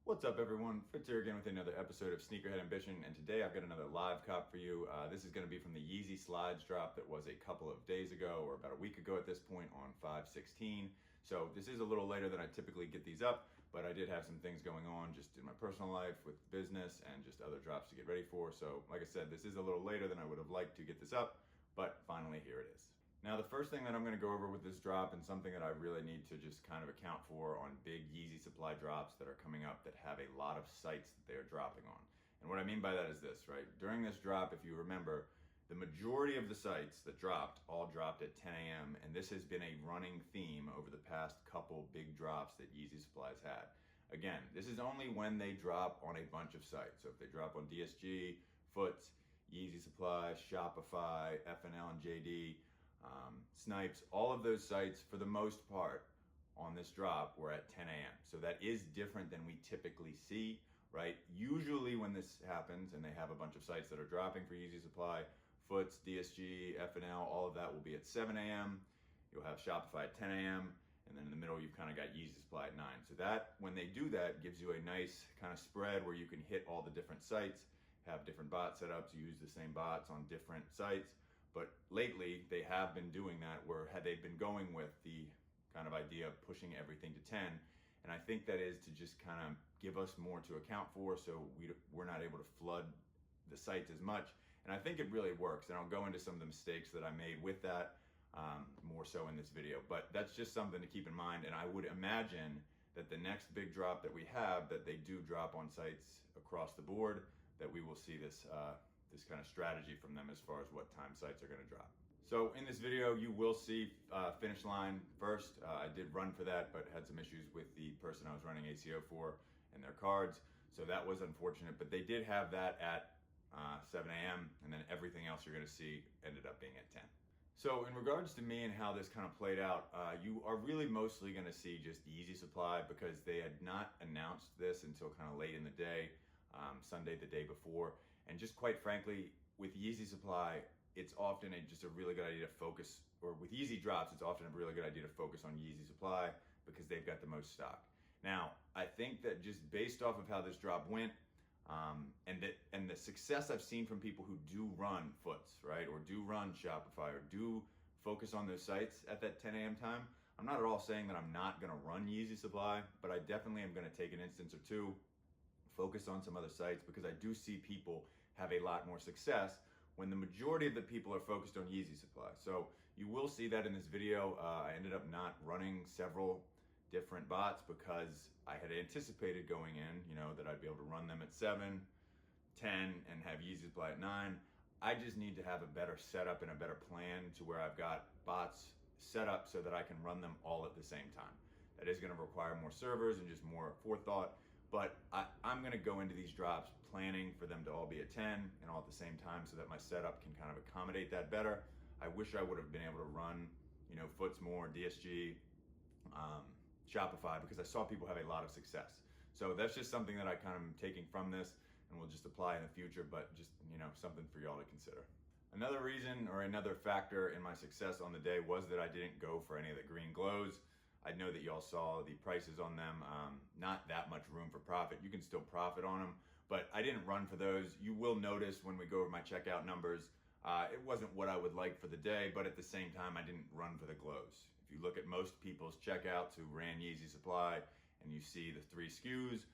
What's up everyone, Fritz here again with another episode of Sneakerhead Ambition, and today I've got another live cop for you. This is going to be from the Yeezy Slides drop that was a couple of days ago, or about a week ago at this point, on 5/16. So this is a little later than I typically get these up, but I did have some things going on just in my personal life with business and just other drops to get ready for. So like I said, this is a little later than I would have liked to get this up, but finally here it is. Now, the first thing that I'm going to go over with this drop, and something that I really need to just kind of account for on big Yeezy supply drops that are coming up that have a lot of sites that they're dropping on. And what I mean by that is this, right? During this drop, if you remember, the majority of the sites that dropped all dropped at 10 a.m. And this has been a running theme over the past couple big drops that Yeezy Supply's had. Again, this is only when they drop on a bunch of sites. So if they drop on DSG, Foot, Yeezy Supply, Shopify, FNL and JD, Snipes, all of those sites for the most part on this drop were at 10 a.m. So that is different than we typically see, right? Usually when this happens and they have a bunch of sites that are dropping for Yeezy Supply, Foots, DSG, FNL, all of that will be at 7 a.m. You'll have Shopify at 10 a.m. And then in the middle, you've kind of got Yeezy Supply at 9. So that, when they do that, gives you a nice kind of spread where you can hit all the different sites, have different bot setups, use the same bots on different sites. But lately, they have been doing that, where had they been going with the kind of idea of pushing everything to 10. And I think that is to just kind of give us more to account for, so we're not able to flood the sites as much. And I think it really works. And I'll go into some of the mistakes that I made with that more so in this video. But that's just something to keep in mind. And I would imagine that the next big drop that we have, that they do drop on sites across the board, that we will see this this kind of strategy from them as far as what time sites are going to drop. So in this video, you will see finish line first. I did run for that, but had some issues with the person I was running ACO for and their cards. So that was unfortunate, but they did have that at 7 a.m. and then everything else you're going to see ended up being at 10. So in regards to me and how this kind of played out, you are really mostly going to see just Yeezy Supply, because they had not announced this until kind of late in the day, Sunday the day before. And just quite frankly, with Yeezy Supply, it's often just a really good idea to focus, or with Yeezy drops, it's often a really good idea to focus on Yeezy Supply because they've got the most stock. Now, I think that just based off of how this drop went, and the success I've seen from people who do run Foots, right, or do run Shopify, or do focus on those sites at that 10 a.m. time, I'm not at all saying that I'm not going to run Yeezy Supply, but I definitely am going to take an instance or two, focus on some other sites, because I do see people have a lot more success when the majority of the people are focused on Yeezy Supply. So you will see that in this video. I ended up not running several different bots because I had anticipated going in, that I'd be able to run them at 7, 10, and have Yeezy Supply at 9. I just need to have a better setup and a better plan to where I've got bots set up so that I can run them all at the same time. That is going to require more servers and just more forethought. But I'm going to go into these drops planning for them to all be at 10 and all at the same time, so that my setup can kind of accommodate that better. I wish I would have been able to run, Foots more, DSG, Shopify, because I saw people have a lot of success. So that's just something that I kind of am taking from this, and we'll just apply in the future, but just, something for y'all to consider. Another reason, or another factor in my success on the day, was that I didn't go for any of the green glows. I know that y'all saw the prices on them, not that much room for profit. You can still profit on them, but I didn't run for those. You will notice when we go over my checkout numbers, it wasn't what I would like for the day, but at the same time, I didn't run for the glows. If you look at most people's checkouts who ran Yeezy Supply and you see the 3 SKUs,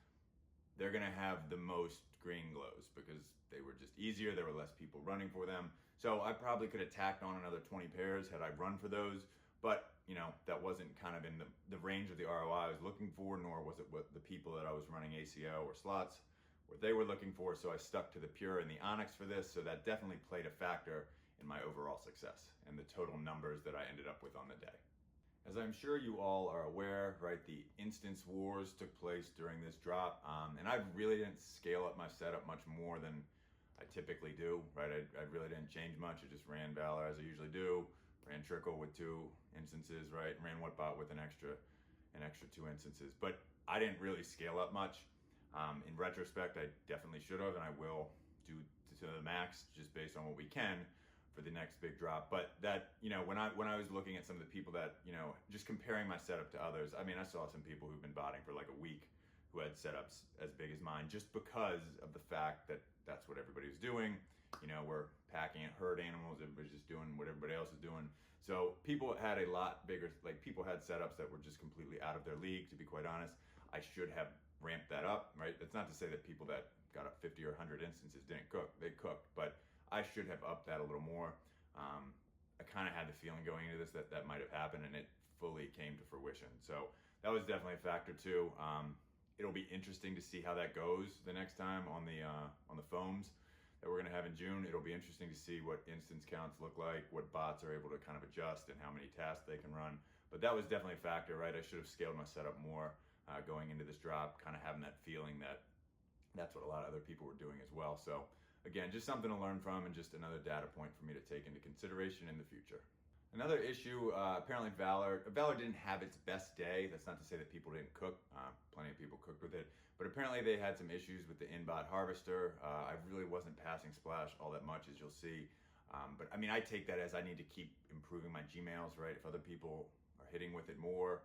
they're gonna have the most green glows because they were just easier. There were less people running for them. So I probably could have tacked on another 20 pairs had I run for those. But, that wasn't kind of in the range of the ROI I was looking for, nor was it what the people that I was running ACO or slots, what they were looking for. So I stuck to the Pure and the Onyx for this. So that definitely played a factor in my overall success and the total numbers that I ended up with on the day. As I'm sure you all are aware, right, the instance wars took place during this drop. And I really didn't scale up my setup much more than I typically do, right? I really didn't change much. I just ran Valor as I usually do. Ran Trickle with 2 instances, right? Ran Whatbot with an extra 2 instances. But I didn't really scale up much. In retrospect, I definitely should have, and I will do to the max just based on what we can for the next big drop. But that, when I was looking at some of the people that, just comparing my setup to others, I mean, I saw some people who've been botting for like a week who had setups as big as mine, just because of the fact that that's what everybody was doing. You know, we're packing at herd animals, everybody's just doing what everybody else is doing. So people had a lot bigger, like people had setups that were just completely out of their league, to be quite honest. I should have ramped that up, right? That's not to say that people that got up 50 or 100 instances didn't cook, they cooked, but I should have upped that a little more. I kind of had the feeling going into this that that might have happened, and it fully came to fruition. So that was definitely a factor too. It'll be interesting to see how that goes the next time on the foams that we're gonna have in June. It'll be interesting to see what instance counts look like, what bots are able to kind of adjust, and how many tasks they can run. But that was definitely a factor, right? I should have scaled my setup more going into this drop, kind of having that feeling that that's what a lot of other people were doing as well. So again, just something to learn from, and just another data point for me to take into consideration in the future. Another issue, apparently Valor didn't have its best day. That's not to say that people didn't cook. Plenty of people cooked with it. But apparently they had some issues with the inbot harvester. I really wasn't passing splash all that much, as you'll see. But I mean, I take that as I need to keep improving my Gmails, right? If other people are hitting with it more,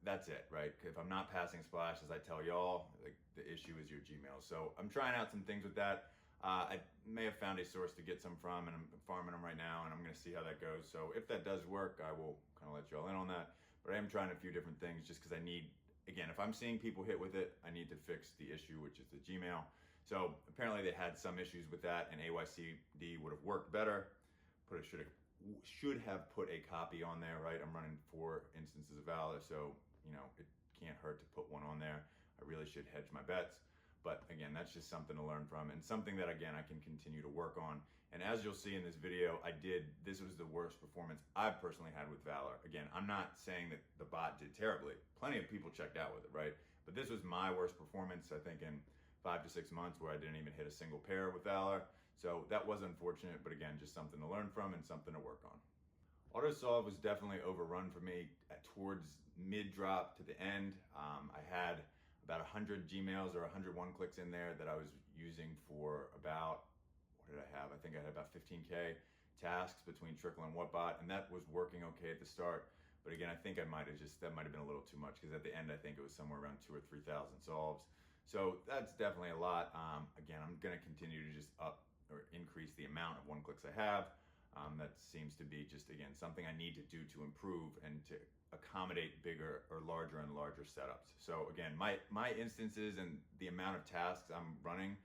that's it, right? If I'm not passing splash, as I tell y'all, like, the issue is your Gmail. So I'm trying out some things with that. I may have found a source to get some from, and I'm farming them right now, and I'm going to see how that goes. So if that does work, I will kind of let you all in on that. But I am trying a few different things just because I need, again, if I'm seeing people hit with it, I need to fix the issue, which is the Gmail. So apparently they had some issues with that, and AYCD would have worked better. Should have put a copy on there, right? I'm running 4 instances of Valor, so you know, it can't hurt to put one on there. I really should hedge my bets. But again, that's just something to learn from, and something that, again, I can continue to work on. And as you'll see in this video, this was the worst performance I've personally had with Valor. Again, I'm not saying that the bot did terribly. Plenty of people checked out with it, right? But this was my worst performance, I think, in 5 to 6 months, where I didn't even hit a single pair with Valor. So that was unfortunate, but again, just something to learn from and something to work on. AutoSolve was definitely overrun for me towards mid-drop to the end. I had about 100 Gmails or 100 one-clicks in there that I was using for about, what did I have? I think I had about 15K tasks between Trickle and Whatbot, and that was working okay at the start. But again, I think that might have been a little too much, because at the end, I think it was somewhere around 2,000 or 3,000 solves. So that's definitely a lot. Again, I'm gonna continue to just up or increase the amount of one-clicks I have. That seems to be just, again, something I need to do to improve and to accommodate bigger or larger and larger setups. So again, my instances and the amount of tasks I'm running,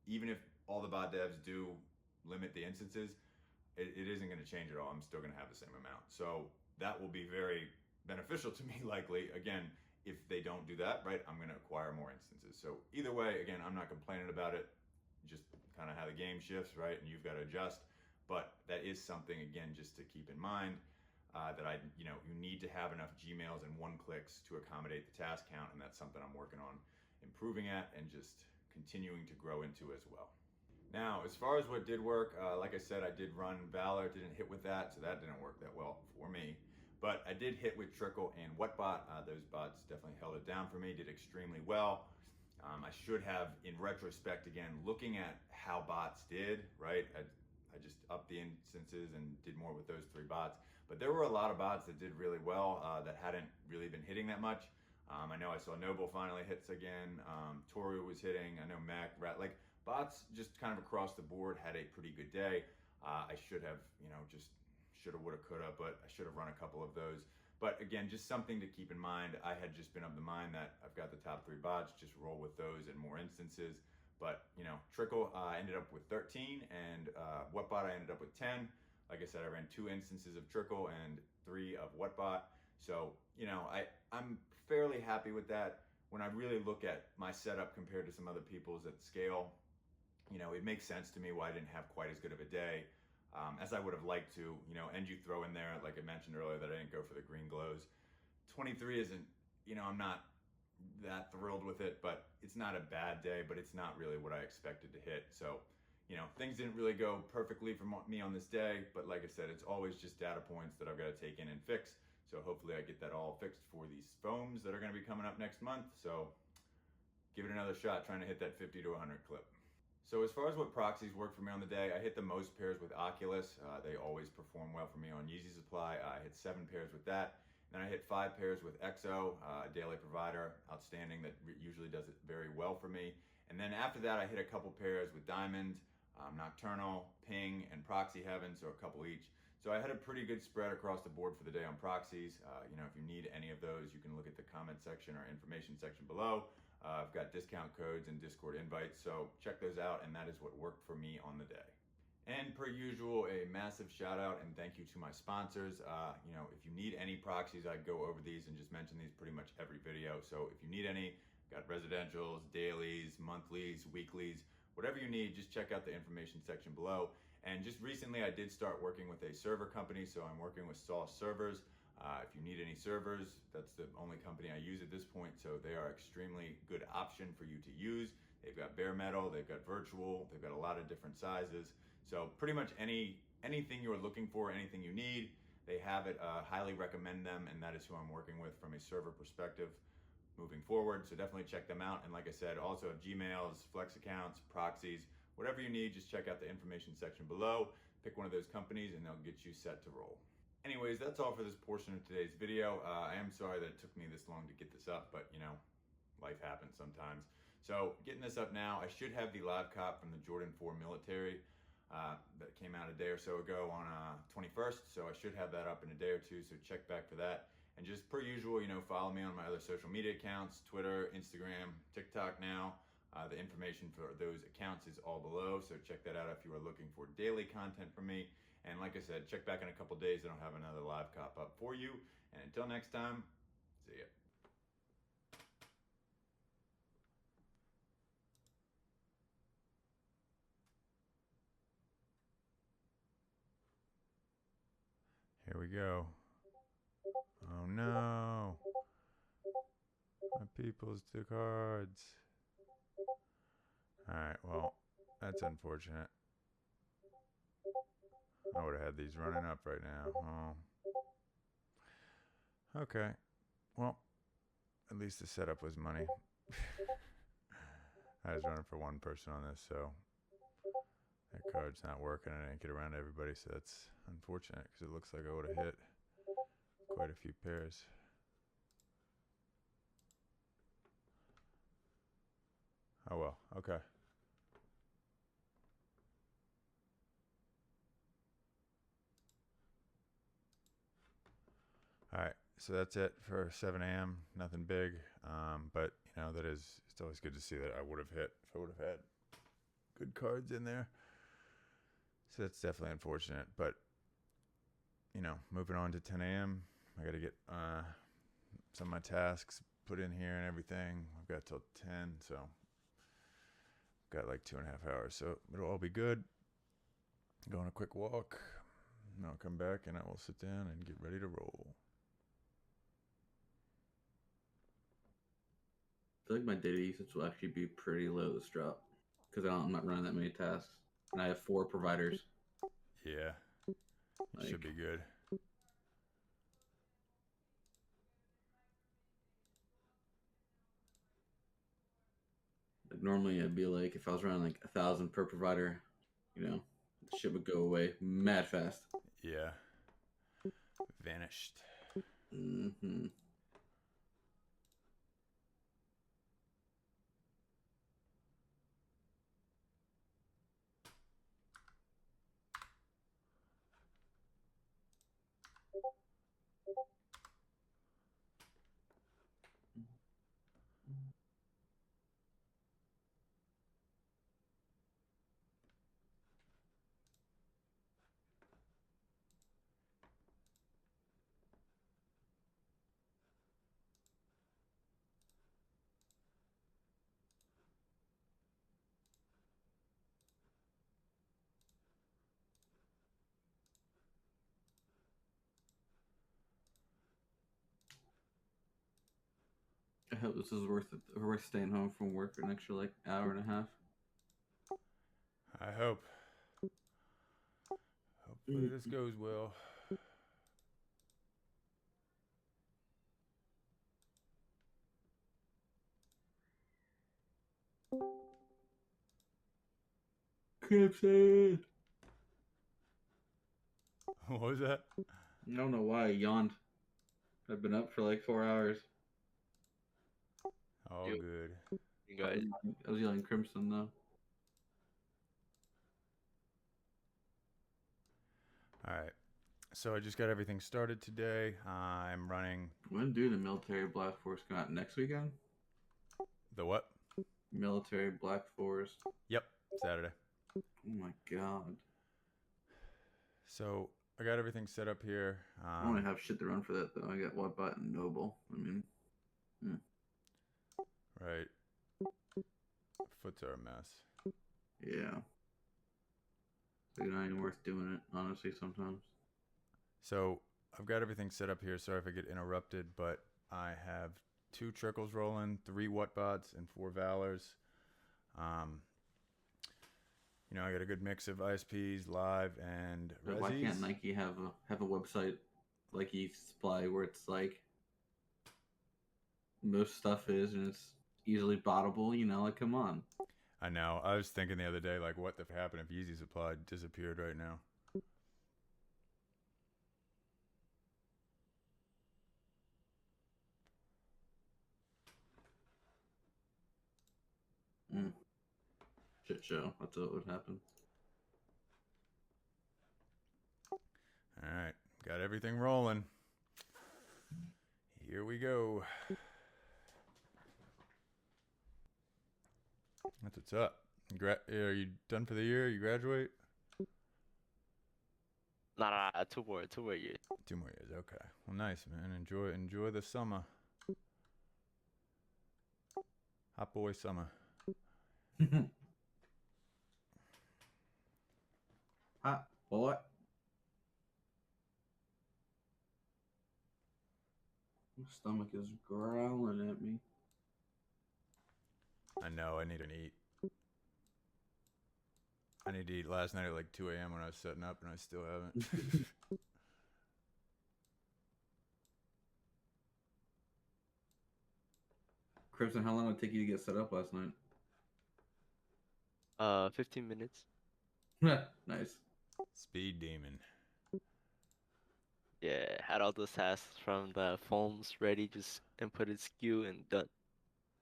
even if all the bot devs do limit the instances, it isn't going to change at all. I'm still going to have the same amount. So that will be very beneficial to me, likely. Again, if they don't do that, right, I'm going to acquire more instances. So either way, again, I'm not complaining about it. Just kind of how the game shifts, right? And you've got to adjust. But that is something, again, just to keep in mind, that you need to have enough Gmails and one-clicks to accommodate the task count, and that's something I'm working on improving at and just continuing to grow into as well. Now, as far as what did work, like I said, I did run Valor, didn't hit with that, so that didn't work that well for me. But I did hit with Trickle and Whatbot. Those bots definitely held it down for me, did extremely well. I should have, in retrospect, again, looking at how bots did, right? I just upped the instances and did more with those 3 bots. But there were a lot of bots that did really well that hadn't really been hitting that much. I know I saw Noble finally hits again. Toru was hitting. I know Mac, Rat, like bots just kind of across the board had a pretty good day. I should have, just shoulda, woulda, coulda, but I should have run a couple of those. But again, just something to keep in mind. I had just been of the mind that I've got the top 3 bots, just roll with those in more instances. But, Trickle, I ended up with 13, and Whatbot, I ended up with 10. Like I said, I ran 2 instances of Trickle and 3 of Whatbot. So, I'm fairly happy with that. When I really look at my setup compared to some other people's at scale, it makes sense to me why I didn't have quite as good of a day as I would have liked to. And you throw in there, like I mentioned earlier, that I didn't go for the green glows. 23 isn't, I'm not that thrilled with it, but it's not a bad day, but it's not really what I expected to hit. So, things didn't really go perfectly for me on this day, but like I said, it's always just data points that I've got to take in and fix. So hopefully I get that all fixed for these foams that are going to be coming up next month. So give it another shot, trying to hit that 50 to 100 clip. So as far as what proxies worked for me on the day, I hit the most pairs with OCULUS. They always perform well for me on Yeezy Supply. I hit 7 pairs with that. Then I hit 5 pairs with EXO, a daily provider, outstanding, that usually does it very well for me. And then after that, I hit a couple pairs with Diamond, Nocturnal, Ping, and Proxy Heaven, so a couple each. So I had a pretty good spread across the board for the day on Proxies. If you need any of those, you can look at the comment section or information section below. I've got discount codes and Discord invites, so check those out, and that is what worked for me on the day. And per usual, a massive shout out and thank you to my sponsors. If you need any proxies, I'd go over these and just mention these pretty much every video. So if you need any, got residentials, dailies, monthlies, weeklies, whatever you need, just check out the information section below. And just recently I did start working with a server company, so I'm working with Sauce Servers. If you need any servers, that's the only company I use at this point, so they are extremely good option for you to use. They've got bare metal, they've got virtual, they've got a lot of different sizes. So pretty much anything you are looking for, anything you need, they have it. Highly recommend them, and that is who I'm working with from a server perspective moving forward. So definitely check them out. And like I said, also have Gmails, FLX Accounts, Proxies, whatever you need, just check out the information section below. Pick one of those companies and they'll get you set to roll. Anyways, that's all for this portion of today's video. I am sorry that it took me this long to get this up, but life happens sometimes. So getting this up now, I should have the live cop from the Jordan 4 military that came out a day or so ago on 21st. So I should have that up in a day or two, so check back for that. And just per usual, follow me on my other social media accounts, Twitter, Instagram, TikTok now. The information for those accounts is all below, so check that out if you are looking for daily content from me. And like I said, check back in a couple days and I'll have another live cop up for you. And until next time, see ya. Here we go. Oh no. My people's two cards. Alright, well, that's unfortunate. I would have had these running up right now. Oh. Okay. Well, at least the setup was money. I was running for one person on this, so that card's not working. I didn't get around to everybody, so that's unfortunate because it looks like I would have hit quite a few pairs. Oh well, okay. Alright, so that's it for 7 a.m. Nothing big, but it's always good to see that I would have hit if I would have had good cards in there. So that's definitely unfortunate, but moving on to 10 a.m. I got to get some of my tasks put in here and everything. I've got till 10, so got like 2.5 hours, so it'll all be good. Go on a quick walk, and I'll come back and I will sit down and get ready to roll. I feel like my data usage will actually be pretty low this drop because I'm not running that many tasks, and I have 4 providers. Yeah, it should be good. Like normally, I'd be like, if I was running like 1,000 per provider, the shit would go away mad fast. Yeah, vanished. Mm-hmm. I hope this is worth staying home from work for an extra like hour and a half. I hope. Hopefully this goes well. Crimson. What was that? I don't know why I yawned. I've been up for like 4 hours. All Yo. good. You guys, I was yelling Crimson though. All right. So I just got everything started today. I'm running When do the military Black Force come out? Next weekend? the what? Military Black Force. Yep, Saturday. Oh my god. So I got everything set up here. I only have shit to run for that though. I got Whatbot and Noble. I mean, Right. Foots are a mess. yeah. It's not even worth doing it, honestly, sometimes. So I've got everything set up here. Sorry if I get interrupted, but I have 2 Trickles rolling, 3 Whatbots, and 4 Valors. You know, I got a good mix of ISPs, live, and But why can't resis. Nike have a website like Yeezy Slide where it's like most stuff is and it's easily bottable? You know, like come on. I know. I was thinking the other day, like, what the f happened if Yeezy Supply disappeared right now? Shit show. That's what would happen. All right, got everything rolling. Here we go. That's what's up. Are you done for the year? You graduate? nah, 2 more years. 2 more years. Okay. Well, nice, man. Enjoy the summer. Hot boy summer. Hot boy. My stomach is growling at me. I know. I need to eat. I need to eat last night at like 2 a.m. when I was setting up, and I still haven't. Crimson, how long did it take you to get set up last night? 15 minutes. Nice. Speed demon. Yeah, had all those tasks from the foams ready, just inputted SKU and done.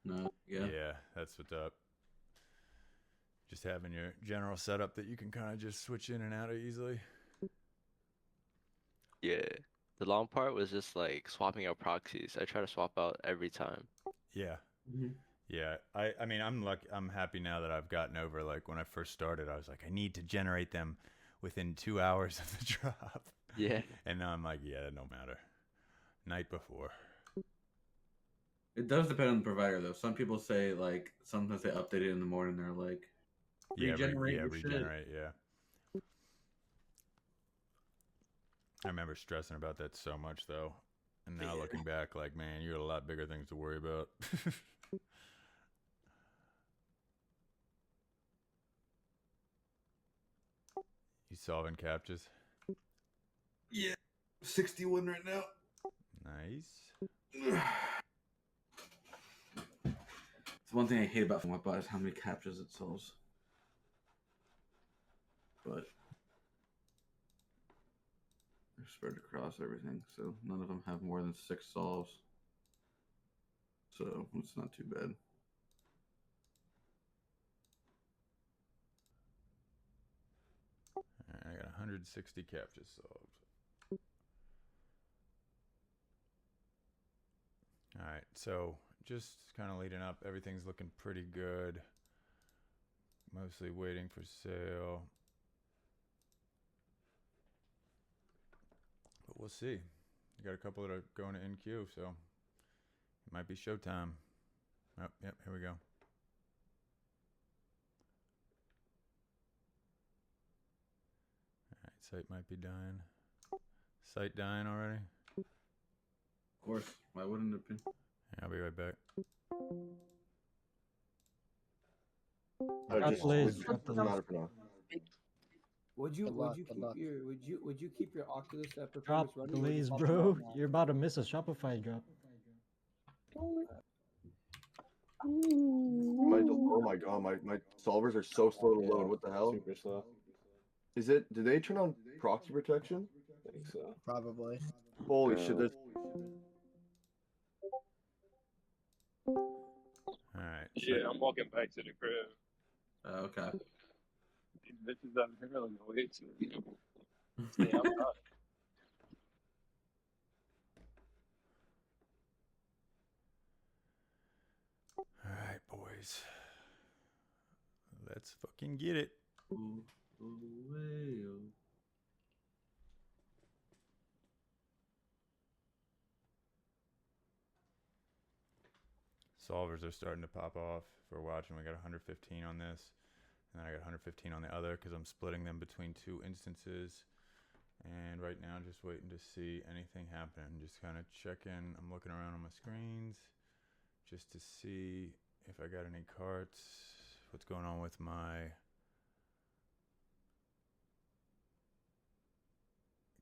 No, yeah. Yeah, that's what's up. Just having your general setup that you can kind of just switch in and out of easily. Yeah. The long part was just like swapping out proxies. I try to swap out every time. Yeah. Mm-hmm. Yeah, I mean, I'm happy now that I've gotten over, like, when I first started, I was like, I need to generate them within 2 hours of the drop. Yeah. And now I'm like, yeah, it don't matter. Night before. It does depend on the provider, though. Some people say, like, sometimes they update it in the morning. They're like, regenerate your shit. Regenerate, yeah. I remember stressing about that so much, though. And now looking back, like, man, you got a lot bigger things to worry about. You solving captchas? Yeah. 61 right now. Nice. It's one thing I hate about Whatbot is how many captchas it solves. But they're spread across everything, so none of them have more than 6 solves. So it's not too bad. I got 160 captchas solved. All right, so just kind of leading up. Everything's looking pretty good. Mostly waiting for sale. But we'll see. You got a couple that are going to NQ, so it might be showtime. Oh, yep, here we go. All right, site might be dying. Site dying already? Of course, why wouldn't it be? Yeah, I'll be right back. Drop the list. Drop the list. Would you keep your Oculus Drop performance running? the or would you list, swap it bro. out now? You're about to miss a Shopify drop. Oh my god, my solvers are so slow to load. What the hell? Super slow. Is it? Do they turn on proxy protection? I think so. Probably. Holy shit! There's right. Yeah, I'm walking back to the crib. Okay. These bitches out here looking way too. Stay outside. All right, boys. Let's fucking get it. Ooh, ooh, way, oh. Solvers are starting to pop off for watching. We got 115 on this, and then I got 115 on the other because I'm splitting them between 2 instances. And right now, just waiting to see anything happen. Just kind of checking. I'm looking around on my screens just to see if I got any carts. What's going on with my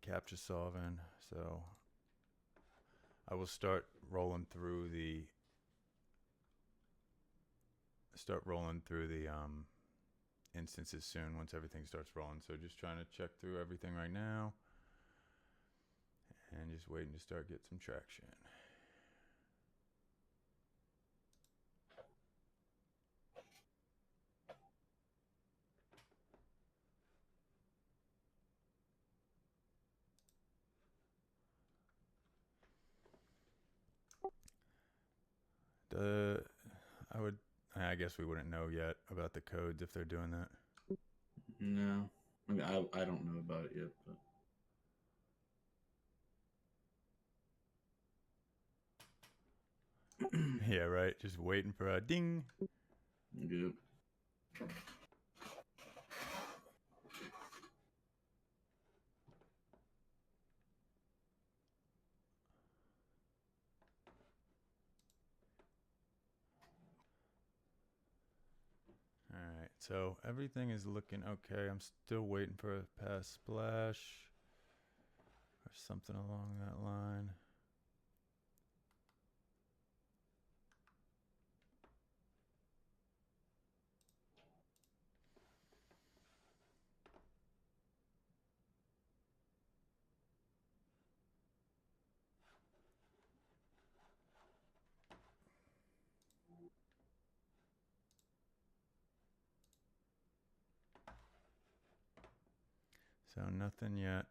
captcha solving? So I will start rolling through the instances soon once everything starts rolling. So just trying to check through everything right now and just waiting to start get some traction. I guess we wouldn't know yet about the codes if they're doing that. No. I mean, I don't know about it yet, but. Yeah, right. Just waiting for a ding. Yep. Alright, so everything is looking okay. I'm still waiting for a pass splash or something along that line. So nothing yet.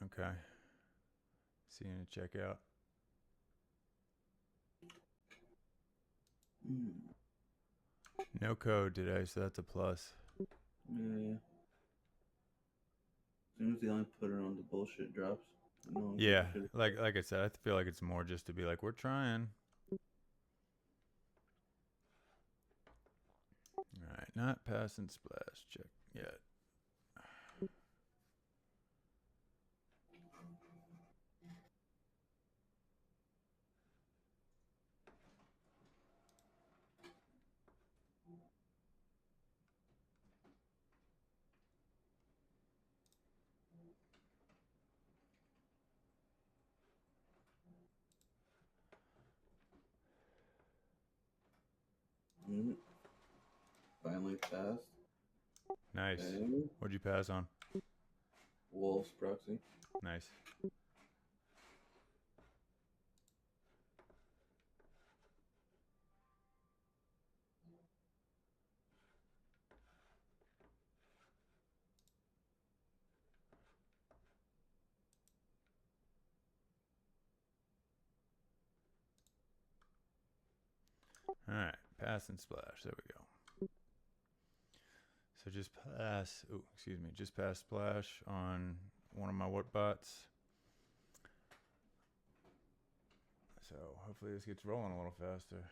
Okay. Seeing a checkout. No code today, so that's a plus. Yeah. As soon as they only put it on the bullshit drops. No, Yeah, like I said, I feel like it's more just to be like, we're trying. Alright, not passing splash check yet. Finally passed. Nice. Okay. What'd you pass on? Wolves proxy. Nice. Alright, pass and splash. There we go. So just pass splash on one of my Whatbots. So hopefully this gets rolling a little faster.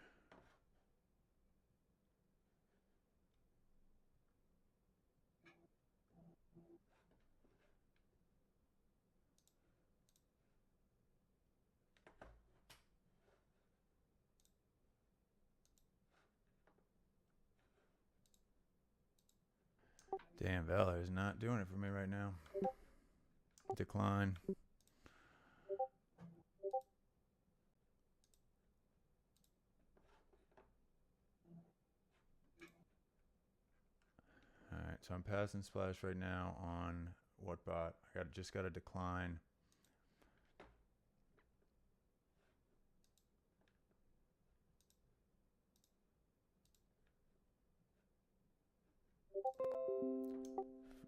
Damn, Valor is not doing it for me right now. Decline. Alright, so I'm passing splash right now on Whatbot. Just got a decline.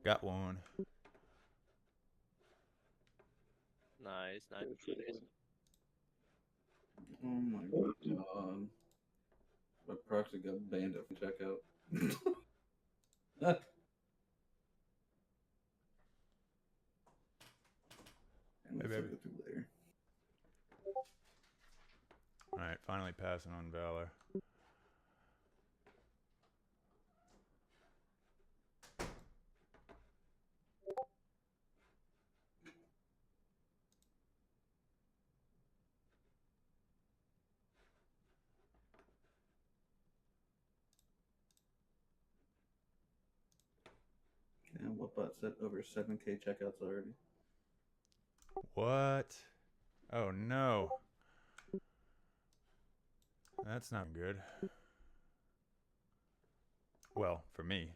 Got one. Nice, nice. Oh my god. My proxy got banned at checkout. And Hey, we'll baby. go through later. Alright, finally passing on Valor. And Whatbot set over 7K checkouts already. What? Oh no. That's not good. Well, for me.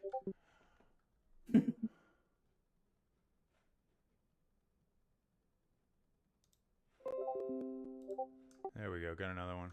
There we go, got another one.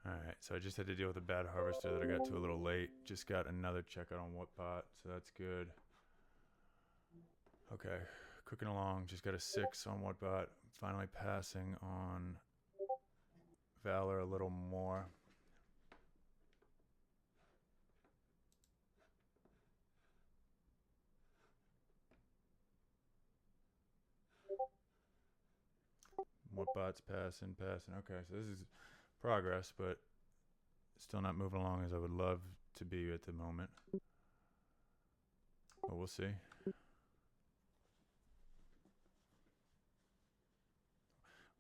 Alright, so I just had to deal with a bad harvester that I got to a little late. Just got another checkout on Whatbot, so that's good. Okay, cooking along. Just got a 6 on Whatbot. Finally passing on Valor a little more. Whatbot's passing. Okay, so this is progress, but still not moving along as I would love to be at the moment. But we'll see.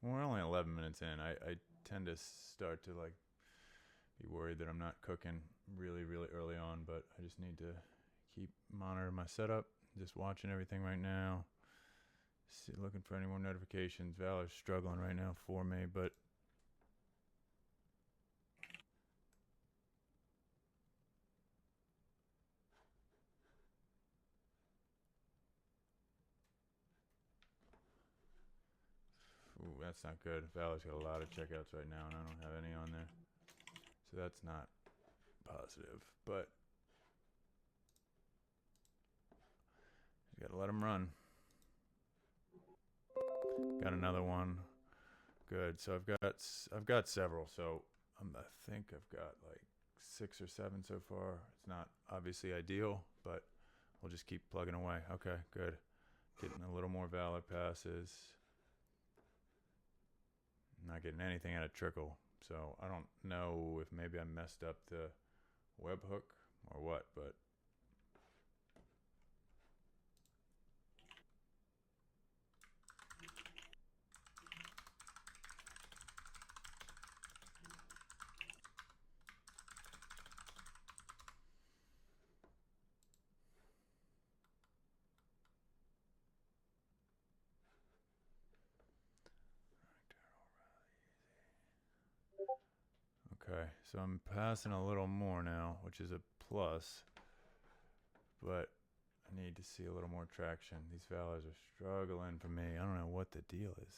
Well, we're only 11 minutes in. I tend to start to like be worried that I'm not cooking really early on, but I just need to keep monitoring my setup. Just watching everything right now. Looking for any more notifications. Valor's struggling right now for me, but ooh, that's not good. Valor's got a lot of checkouts right now, and I don't have any on there. So that's not positive, but you gotta let them run. Got another one. Good. So I've got several. So I think I've got like 6 or 7 so far. It's not obviously ideal, but we'll just keep plugging away. Okay, good. Getting a little more Valor passes. Not getting anything out of Trickle. So I don't know if maybe I messed up the webhook or what, but okay, so I'm passing a little more now, which is a plus, but I need to see a little more traction. These Valors are struggling for me. I don't know what the deal is.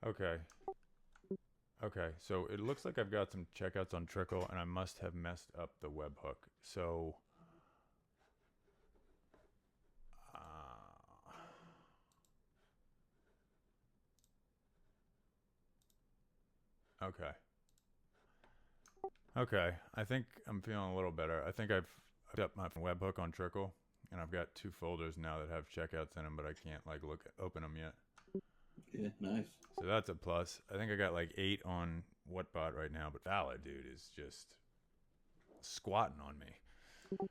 Okay. Okay, so it looks like I've got some checkouts on Trickle, and I must have messed up the webhook. So, Okay. Okay, I think I'm feeling a little better. I think I've up my webhook on Trickle, and I've got 2 folders now that have checkouts in them, but I can't like open them yet. Yeah, nice. So that's a plus. I think I got like 8 on Whatbot right now, but Valid, dude, is just squatting on me.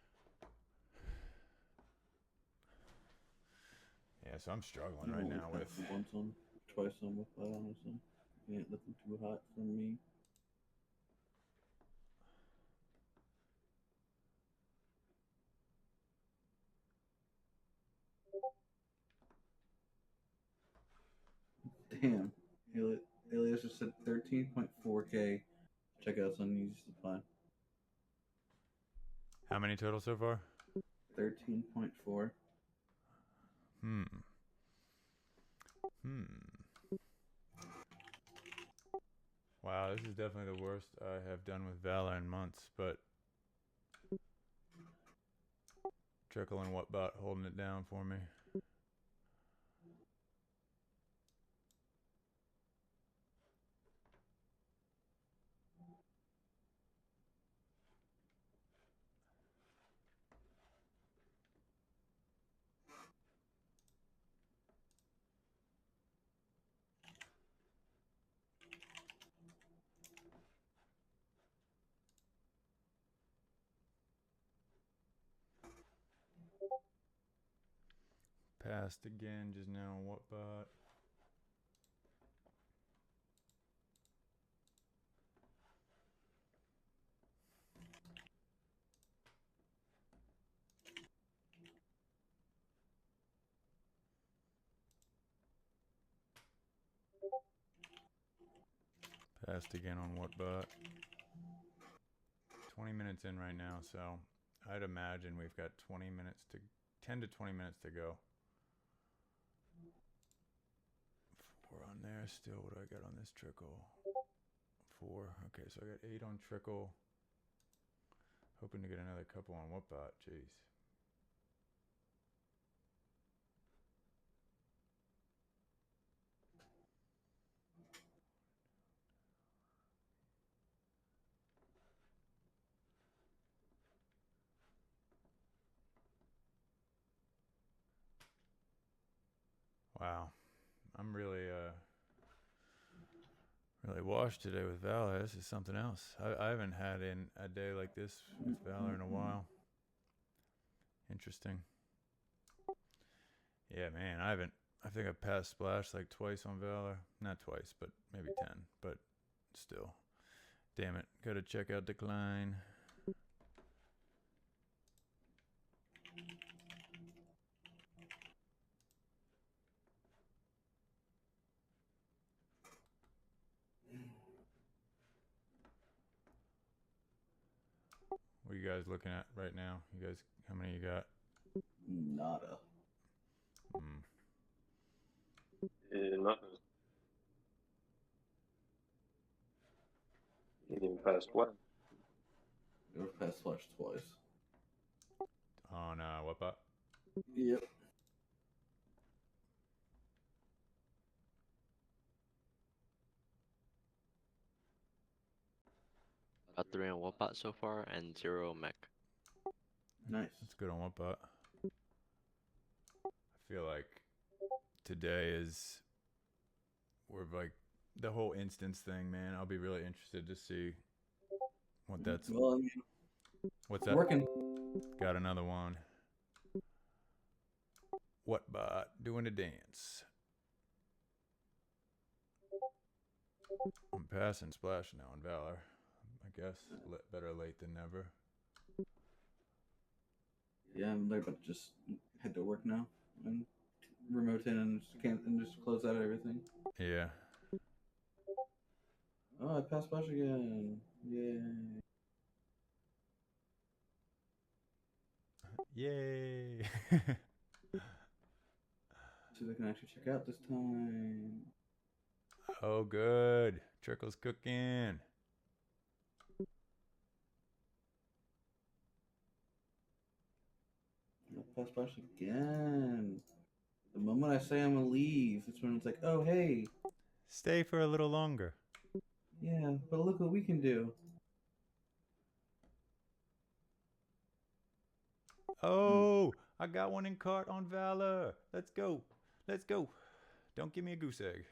Yeah, so I'm struggling right now with. Once on, twice on with that, honestly. Ain't looking too hot for me. Damn. Alias just said 13.4K checkouts on Yeezy Slide. How many total so far? 13.4. Wow, this is definitely the worst I have done with Valor in months, but Trickle and Whatbot holding it down for me. Passed again just now on Whatbot. Passed again on Whatbot. 20 minutes in right now, so I'd imagine we've got 10 to 20 minutes to go. 4 on there still. What do I got on this Trickle? 4. Okay, so I got 8 on Trickle. Hoping to get another couple on Whatbot. Jeez. Wow. I'm really washed today with Valor. This is something else. I haven't had a day like this with Valor in a while. Interesting. Yeah, man, I think I've passed Splash like twice on Valor. Not twice, but maybe 10. But still. Damn it. Gotta check out decline. What are you guys looking at right now? You guys, how many you got? Nada. Nothing. You didn't even pass what? You've passed Splash twice. On Whatbot? Yep. Got 3 on Whatbot so far and 0 mech. Nice. That's good on Whatbot. I feel like today we're like the whole instance thing, man. I'll be really interested to see what that's. Well, I mean, what's that? working. Got another one. Whatbot doing the dance. I'm passing Splash now on Valor. I guess better late than never. Yeah, I'm like about to just head to work now and remote in and just close out everything. Yeah. Oh, I passed Splash again. Yay. Yay. See if I can actually check out this time. Oh, good. Trickle's cooking. I passed Splash again. The moment I say I'm gonna leave, it's when it's like, oh hey. Stay for a little longer. Yeah, but look what we can do. Oh, I got one in cart on Valor. Let's go. Let's go. Don't give me a goose egg.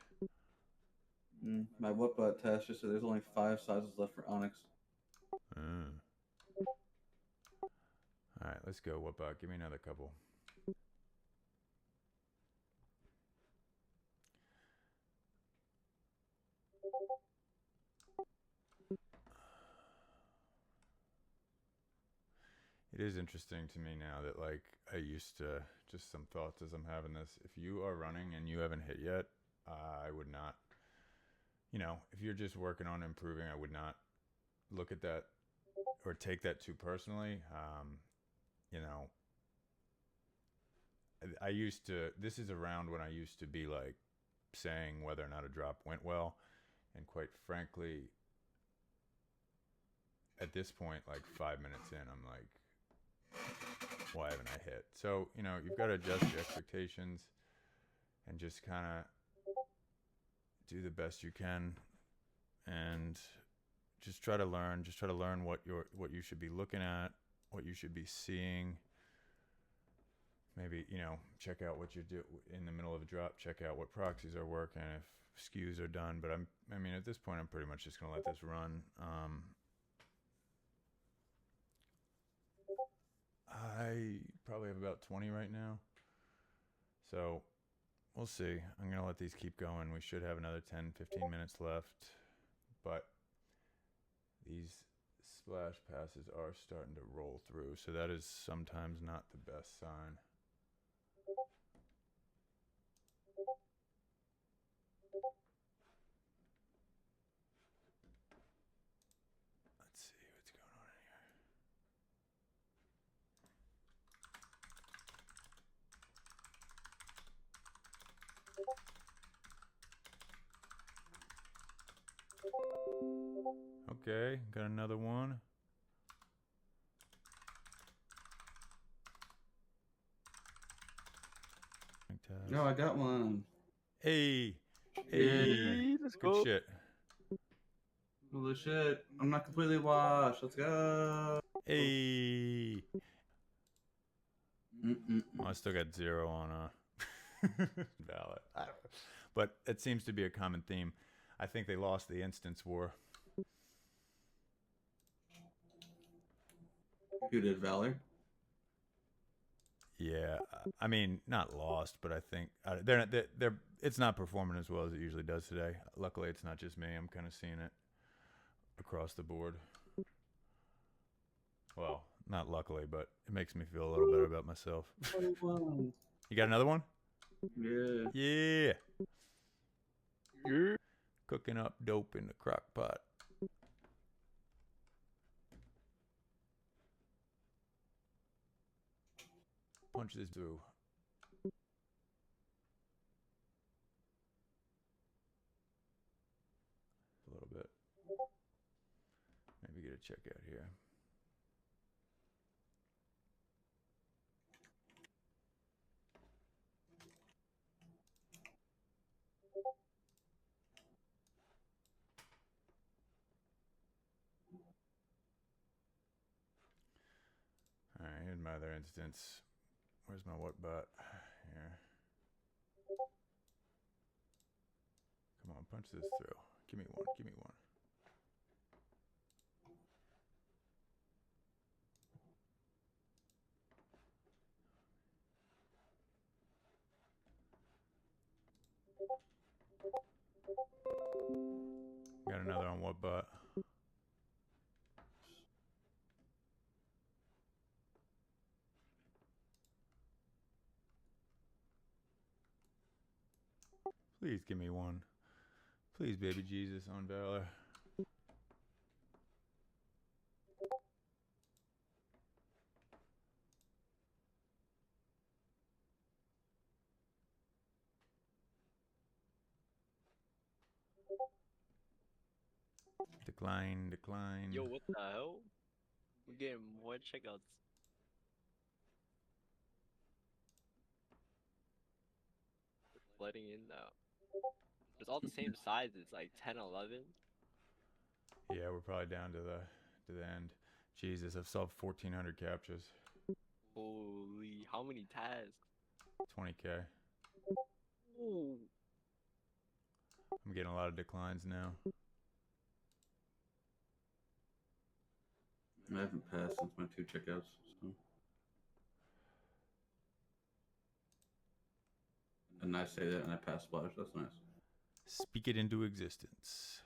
My Whatbot test just said there's only 5 sizes left for Onyx. All right, let's go. Whatbot? Give me another couple. It is interesting to me now that, like, I used to, just some thoughts as I'm having this. If you are running and you haven't hit yet, I would not, you know, if you're just working on improving, I would not look at that or take that too personally. You know, I used to, this is around when I used to be like saying whether or not a drop went well. And quite frankly, at this point, like 5 minutes in, I'm like, why haven't I hit? So, you know, you've got to adjust your expectations and just kind of do the best you can and just try to learn what you should be looking at, what you should be seeing. Maybe, you know, check out what you do in the middle of a drop, check out what proxies are working, if skews are done. But I mean, at this point, I'm pretty much just going to let this run. I probably have about 20 right now. So we'll see. I'm going to let these keep going. We should have another 10, 15 minutes left. But these splash passes are starting to roll through. So that is sometimes not the best sign. Let's see what's going on in here. Okay, got another one. No, I got one. Hey, Yeah. Let's good go. shit. Holy shit. I'm not completely washed. Let's go. Hey. Oh, I still got 0 on ballot. I don't know. But it seems to be a common theme. I think they lost the instance war. Who did, Valor? Yeah, I mean, not lost, but I think they're it's not performing as well as it usually does today. Luckily, it's not just me. I'm kind of seeing it across the board. Well, not luckily, but it makes me feel a little better about myself. You got another one? Yeah. Yeah. Yeah. Cooking up dope in the crock pot. Punch this through. A little bit. Maybe get a check out here. All right, in my other instance, where's my Whatbot? Here. Come on, punch this through. Give me one. Give me one. Got another on Whatbot. Please give me one. Please, baby Jesus, on Valor. Decline, decline. Yo, what the hell? We're getting more checkouts. Flooding in now. It's all the same sizes, like 10, 11. Yeah, we're probably down to the end. Jesus, I've solved 1,400 captchas. Holy, how many tasks? 20K. Ooh. I'm getting a lot of declines now. I haven't passed since my 2 checkouts. So. And I say that and I pass splash. That's nice. Speak it into existence.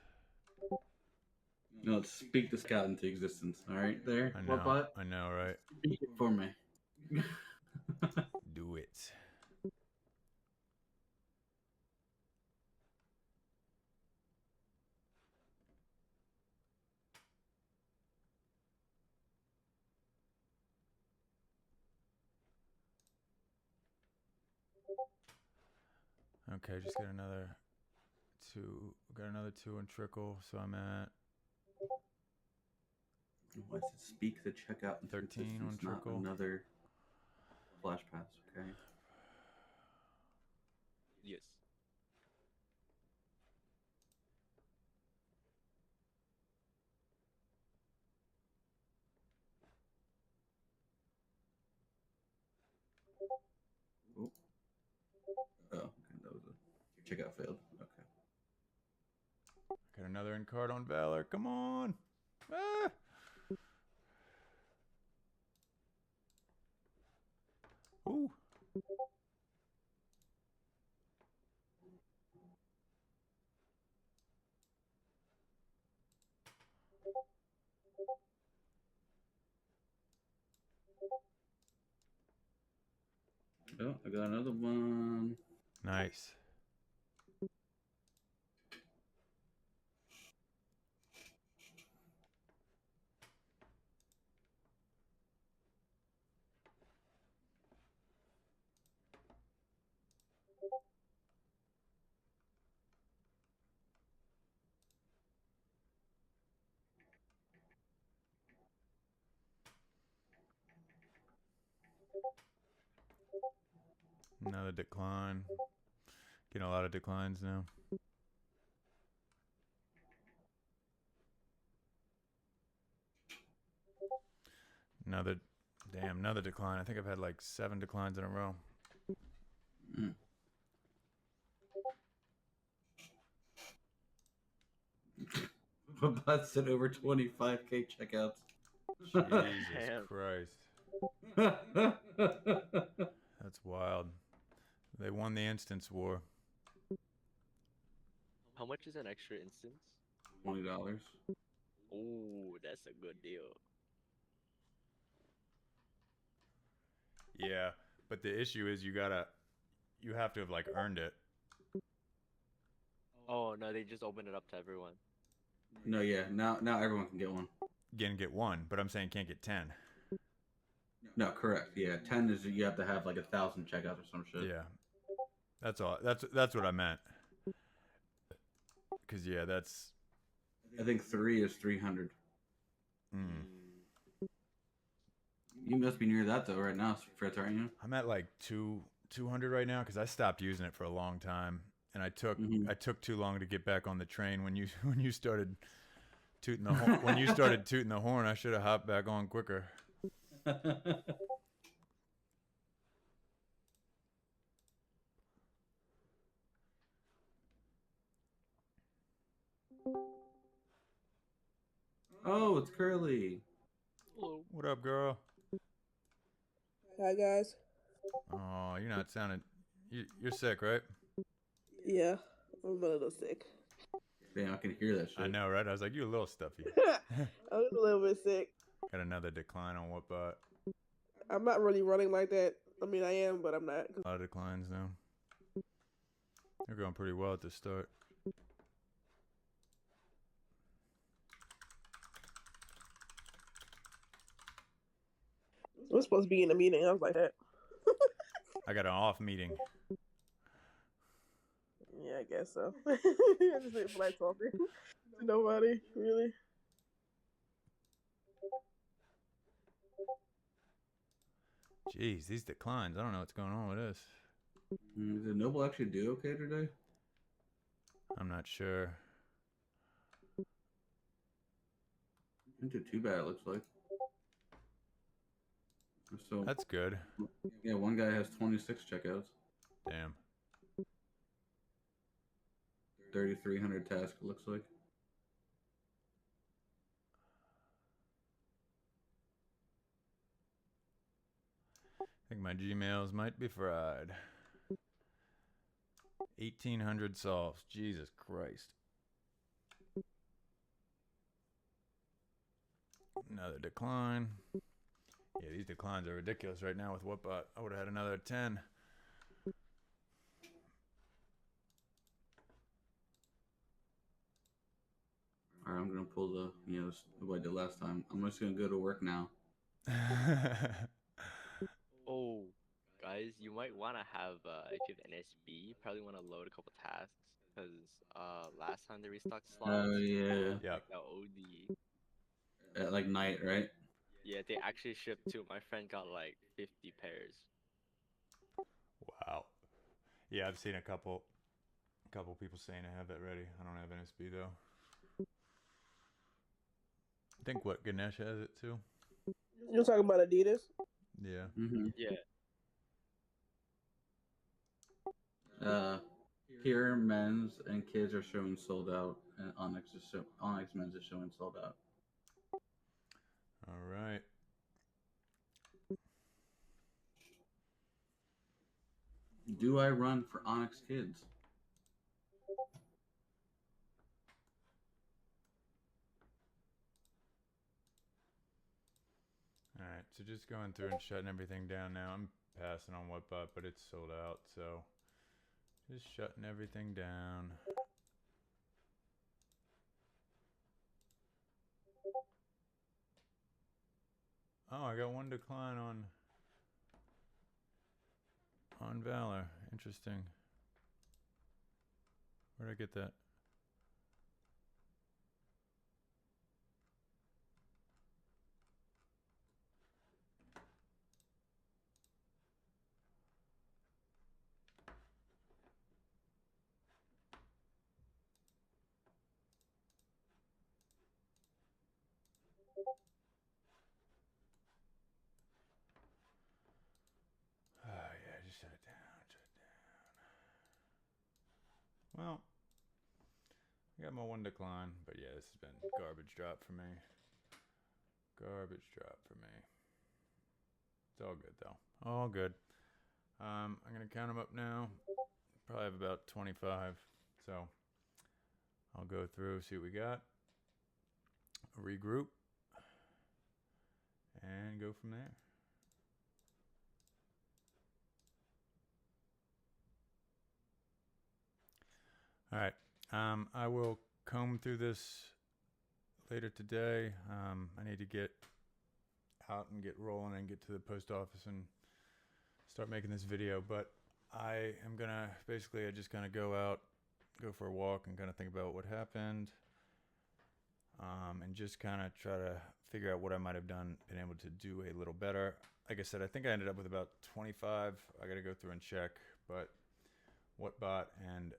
No, let's speak the scout into existence. All right, there. I know. Whatbot? I know, right? Speak it for me. Do it. Okay, just got another 2. Got another 2 in Trickle, so I'm at Why does it speak the checkout into 13 on existence, not Trickle. another flash pass? Okay. Yes. Oh. Oh, okay, that was a checkout failed. Okay. Got another in card on Valor. Come on. Ah! Ooh. Oh, I got another one. Nice. Another decline. Getting a lot of declines now. Another decline. I think I've had like 7 declines in a row. Mm. Whatbot said over 25K checkouts. Jesus Damn. Christ. That's wild. They won the instance war. How much is an extra instance? $20. Oh, that's a good deal. Yeah, but the issue is you have to have like earned it. Oh no, they just opened it up to everyone. No, yeah. Now everyone can get one. Get 1, but I'm saying can't get 10. No, correct. Yeah, 10 is you have to have like 1,000 checkouts or some shit. Yeah, that's all. That's what I meant. Cause yeah, that's. I think 3 is 300. You must be near that though right now, Fritz, aren't you? I'm at like 200 right now because I stopped using it for a long time, and I took too long to get back on the train when you started tooting the horn. When you started tooting the horn, I should have hopped back on quicker. Oh, it's Curly. Hello. What up, girl? Hi guys. Oh, you're not sounding. You're sick, right? Yeah, I'm a little sick. Damn, I can hear that shit. I know, right? I was like, you a little stuffy. I'm a little bit sick. Got another decline on Whatbot. I'm not really running like that. I mean, I am, but I'm not. A lot of declines now. They're going pretty well at the start. We're supposed to be in a meeting. I was like that. I got an off meeting. Yeah, I guess so. I just didn't feel like talking to nobody, really. Jeez, these declines. I don't know what's going on with this. Did Noble actually do okay today? I'm not sure. Didn't do too bad, it looks like. So That's good. yeah, one guy has 26 checkouts. Damn. 3,300 tasks, it looks like. I think my Gmails might be fried. 1,800 solves. Jesus Christ. Another decline. Yeah, these declines are ridiculous right now with Whatbot. I would have had another 10. All right, I'm gonna pull the what I did last time. I'm just gonna go to work now. Oh, guys, you might want to have if you have NSB, you probably want to load a couple tasks because last time they restocked slots. Oh yeah. Yeah. Like the OD. At like night, right? Yeah, they actually shipped too. My friend got like 50 pairs. Wow. Yeah, I've seen a couple people saying I have that ready. I don't have NSB though. I think Ganesh has it too. You're talking about Adidas? Yeah. Mm-hmm. Yeah. Here men's and kids are showing sold out, and Onyx men's is showing sold out. All right. Do I run for Onyx kids? All right. So just going through and shutting everything down now. I'm passing on Whatbot, but it's sold out. So just shutting everything down. Oh, I got one decline on Valor. Interesting. Where'd I get that? Oh, yeah, just shut it down. Well, I got my one decline, but yeah, this has been garbage drop for me. Garbage drop for me. It's all good though. All good. I'm gonna count them up now. Probably have about 25. So I'll go through, see what we got. Regroup. And go from there. All right. I will comb through this later today. I need to get out and get rolling and get to the post office and start making this video. But I am gonna basically I just kind of go out, go for a walk, and kind of think about what happened, and just kind of try to figure out what I might have been able to do a little better. Like I said, I think I ended up with about 25. I got to go through and check, but Whatbot and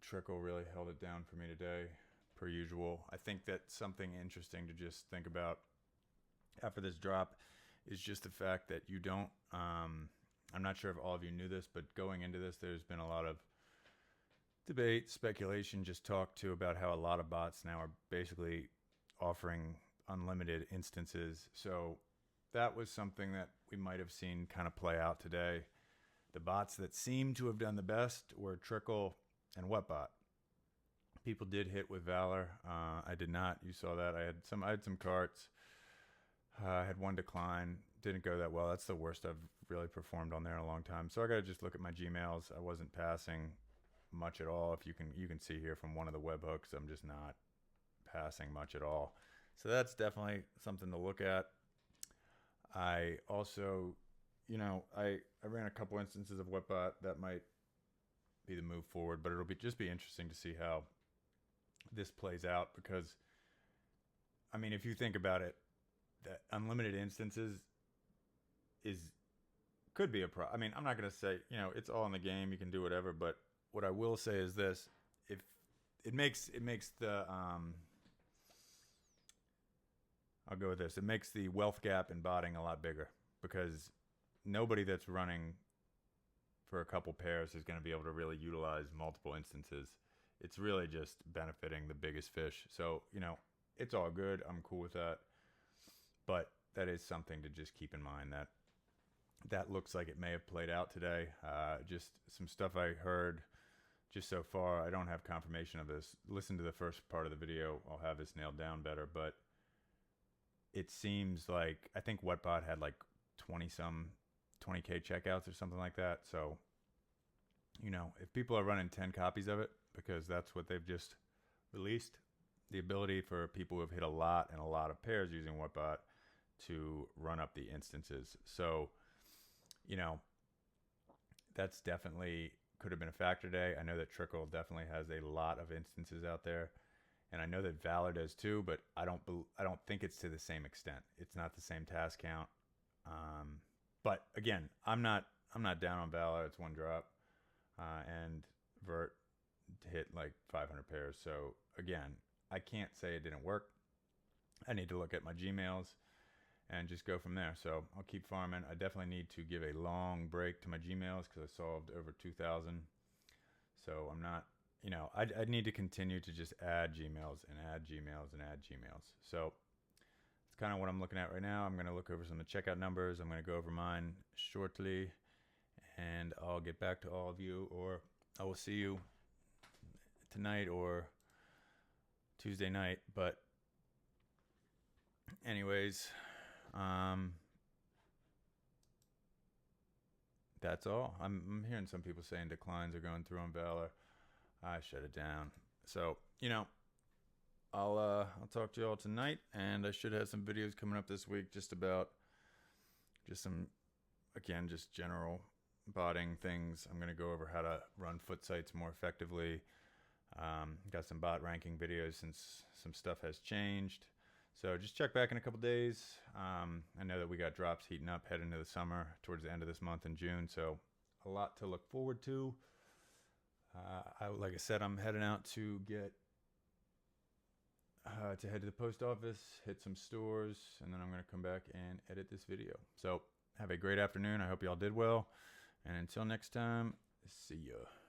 Trickle really held it down for me today, per usual. I think that's something interesting to just think about after this drop is just the fact that you don't, I'm not sure if all of you knew this, but going into this, there's been a lot of debate, speculation, just talk to about how a lot of bots now are basically offering unlimited instances. So that was something that we might have seen kind of play out today. The bots that seem to have done the best were Trickle and Whatbot. People did hit with Valor. I did not. You saw that. I had some carts. I had one decline. Didn't go that well. That's the worst I've really performed on there in a long time. So I got to just look at my Gmails. I wasn't passing much at all. If you can see here from one of the webhooks, I'm just not passing much at all. So that's definitely something to look at. I also, I ran a couple instances of Whatbot. That might be the move forward, but it'll just be interesting to see how this plays out, because I mean, if you think about it, that unlimited instances could be a I mean, I'm not going to say, it's all in the game, you can do whatever, but what I will say is this: if it makes the I'll go with this. It makes the wealth gap in botting a lot bigger because nobody that's running for a couple pairs is going to be able to really utilize multiple instances. It's really just benefiting the biggest fish. So, you know, it's all good. I'm cool with that. But that is something to just keep in mind that looks like it may have played out today. Just some stuff I heard just so far. I don't have confirmation of this. Listen to the first part of the video. I'll have this nailed down better. But it seems like, I think Whatbot had like 20K checkouts or something like that. So, you know, if people are running 10 copies of it, because that's what they've just released, the ability for people who have hit a lot and a lot of pairs using Whatbot to run up the instances. So, you know, that's definitely could have been a factor today. I know that Trickle definitely has a lot of instances out there, and I know that Valor does too, but I don't think it's to the same extent. It's not the same task count. But again, I'm not down on Valor. It's one drop, and Vert hit like 500 pairs. So again, I can't say it didn't work. I need to look at my Gmails and just go from there. So I'll keep farming. I definitely need to give a long break to my Gmails because I solved over 2,000. So I'm not, you know, I need to continue to just add Gmails and add Gmails and add Gmails. So it's kind of what I'm looking at right now. I'm going to look over some of the checkout numbers. I'm going to go over mine shortly, and I'll get back to all of you, or I will see you tonight or Tuesday night. But anyways, that's all. I'm hearing some people saying declines are going through on Valor. I shut it down. So, you know, I'll talk to you all tonight, and I should have some videos coming up this week just about just some, again, just general botting things. I'm going to go over how to run foot sites more effectively. Got some bot ranking videos since some stuff has changed. So just check back in a couple days. I know that we got drops heating up heading into the summer towards the end of this month in June. So a lot to look forward to. Like I said, I'm heading out to get to head to the post office, hit some stores, and then I'm going to come back and edit this video. So have a great afternoon. I hope you all did well. And until next time, see ya.